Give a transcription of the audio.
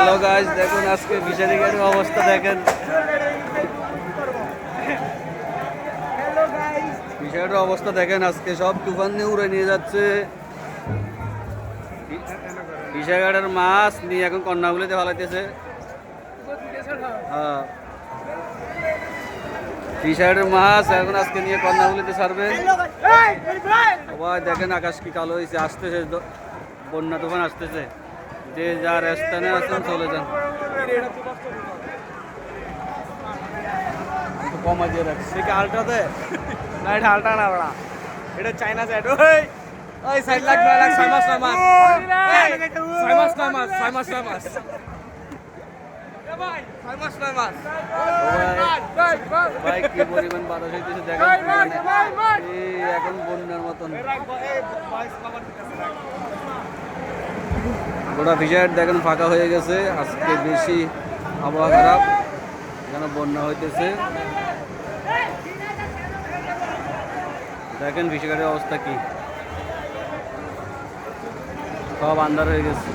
Hello guys, দেখুন আজকে fishery ঘাটের অবস্থা দেখেন। ফিশারির অবস্থা দেখেন, আজকে সব তুফান নিয়ে উড়ে নিয়ে যাচ্ছে। ফিশারি ঘাটের মাছ নিয়ে এখন কন্যাগুলিতে ফালাইতেছে। হ্যাঁ, ফিশারির মাছ এখন আজকে নিয়ে কন্যাগুলিতে ছাড়বে। সবাই দেখেন আকাশ কি কালো হয়েছে, আসতেছে বন্যা তুফান আসতেছে। যে যার স্থানে আছেন চলে যান। কমা দিয়ে রাখছে কি আলট্রাতে না, এটা আলট্রা না বড়া, এটা চাইনা সাইড। ওই সাইড লাখ 9 লাখ 6 মাস 9 মাস 6 মাস 9 মাস 6 মাস 9 মাস ভাই 6 মাস 9 মাস ভাই কি পরিমাণ বাতাস হইতেছে দেখেন। এই এখন বন্যার মতন গোটা ফিশার দেখেন ফাঁকা হয়ে গেছে। আজকে বেশি আবহাওয়া খারাপ, এখানে বন্যা হইতেছে। দেখেন ফিশারের অবস্থা কি, সব আন্ধার হয়ে গেছে।